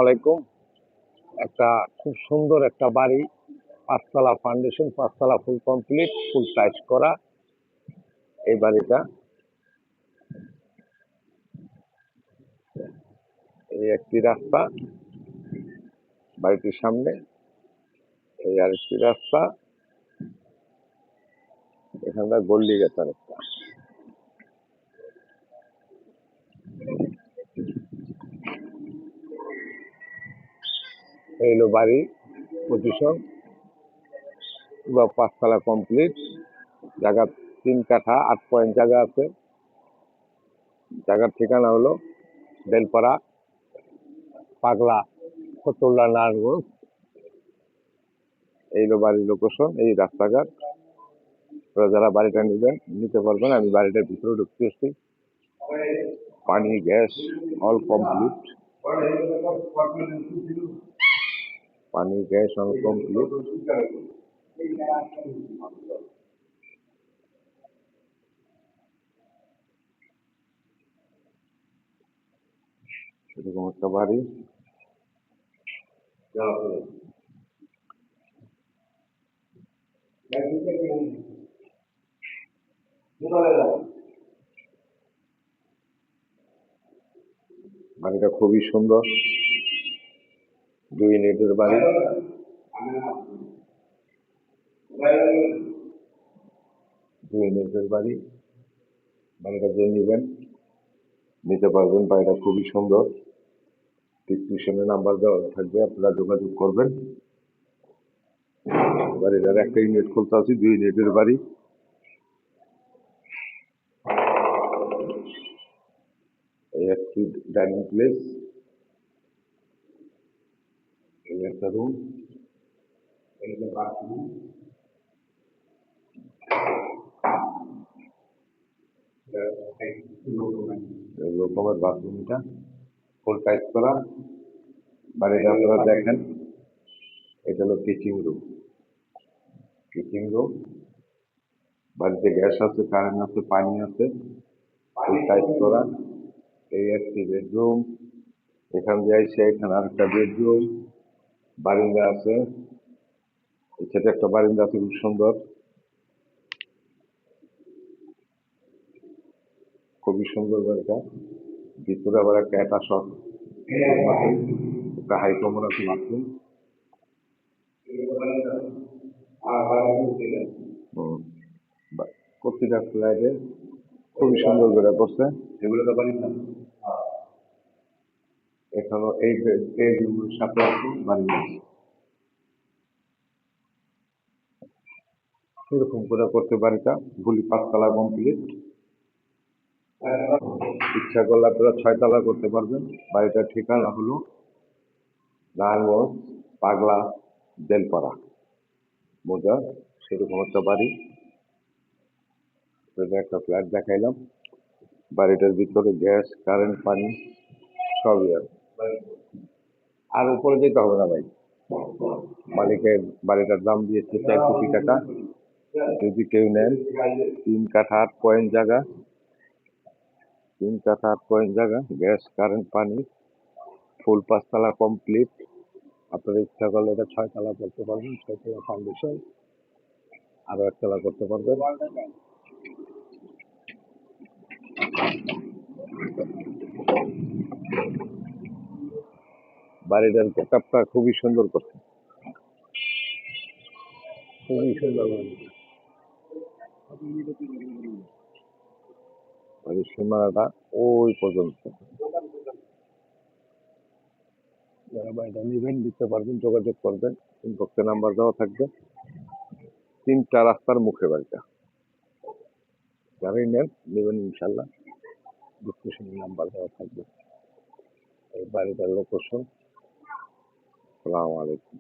আলাইকুম। একটা খুব সুন্দর একটা বাড়ি, পাঁচতলা ফাউন্ডেশন, পাঁচতলা ফুল কমপ্লিট, ফুল টাইস করা এই বাড়িটা। এই একটি রাস্তা বাড়িটির সামনে, এই আরেকটি রাস্তা, এখানটা গল্লি গেছে একটা। এই হলো বাড়ি পজিশন, বা পাঁচতলা কমপ্লিট, জায়গা 3 কাঠা 8 পয়েন্ট জায়গা আছে। জায়গার ঠিকানা হলো বেলপাড়া, পাগলা, ফতুল্লা, নারায়ণগঞ্জ। এই হলো বাড়ির লোকেশন, এই রাস্তাঘাট। যারা বাড়িটা নিতে পারবেন। আমি বাড়িটার ভিতরে ঢুকতে এসেছি। পানি, গ্যাস অল কমপ্লিট। পানি, গ্যাস অল কমপ্লিট। এরকম একটা বাড়ি। বাড়িটা খুবই সুন্দর, 2 ইউনিটের বাড়ি। বাড়িটা যে নিবেন নিতে পারবেন। বাড়িটা খুবই সুন্দর। ডিসক্রিপশনে নাম্বার দেওয়া থাকবে, আপনারা যোগাযোগ করবেন। বাড়িটার একটা ইউনিট খুলতে আছি, 2 ইউনিটের বাড়ি। এই একটি ডাইনিং প্লেস, এই একটা রুম, এই যে বাথরুম, রকমের বাথরুমটা ফুল টাইপ করা। বাড়িটা আপনারা দেখেন, এটা হলো কিচেন রুম। বাড়িতে গ্যাস আছে, কারেন্ট আছে, পানি আছে, ফুল টাইপ করা। এই একটি বেডরুম, এখান দিয়ে এসে এখানে আরেকটা বেডরুম, বারিন্দা আছে, এখানে একটা বারিন্দা আছে খুব সুন্দর, খুবই সুন্দর বাড়িটা। ভিতরে আবার একটা অ্যাটাচ একটা হাই কমন আছে বাথরুম। প্রতিটা ফ্ল্যাটে খুবই সুন্দর করে করছে। এগুলো তো বাড়ি না, এখানে এই রুমের সাথে আছে বাড়ি আছে। এরকম করে করতে বাড়িটা ভুলি 5 তলা কমপ্লিট। ইচ্ছা করলে আপনারা 6 তলা করতে পারবেন। বাড়িটার ঠিকানা হলো নারায়ণগঞ্জ, পাগলা, বেলপাড়া মোজা। সেরকম একটা বাড়ি, একটা ফ্ল্যাট দেখাইলাম। বাড়িটার ভিতরে গ্যাস, কারেন্ট, পানি সবই আছে। আর উপরে যেতে হবে না ভাই। মালিকের বাড়িটার দাম দিয়েছে 4 কোটি টাকা। যদি কেউ নেন, 3 কাঠা 8 পয়েন্ট জায়গা, 3 কাঠা 8 পয়েন্ট জায়গা, গ্যাস, কারেন্ট, পানি, ফুল 5 তলা কমপ্লিট। আপনার ইচ্ছা করলে এটা 6 তলা করতে পারবেন, 6 তলা ফাউন্ডেশন, আরো 1 তলা করতে পারবেন। বাড়িটার গেটআপটা খুবই সুন্দর করছে, খুবই সুন্দর বাড়ির সীমানাটা ওই পর্যন্ত। যারা বাড়িটা নেবেন দিতে পারবেন, যোগাযোগ করবেন, ইনবক্সে নাম্বার দেওয়া থাকবে। 3টা রাস্তার মুখে বাড়িটা। যারাই নেবেন ইনশাল্লাহ ডিসক্রিপশনে নাম্বার দেওয়া থাকবে। এই বাড়িটার লোকেশন। আসসালামু আলাইকুম।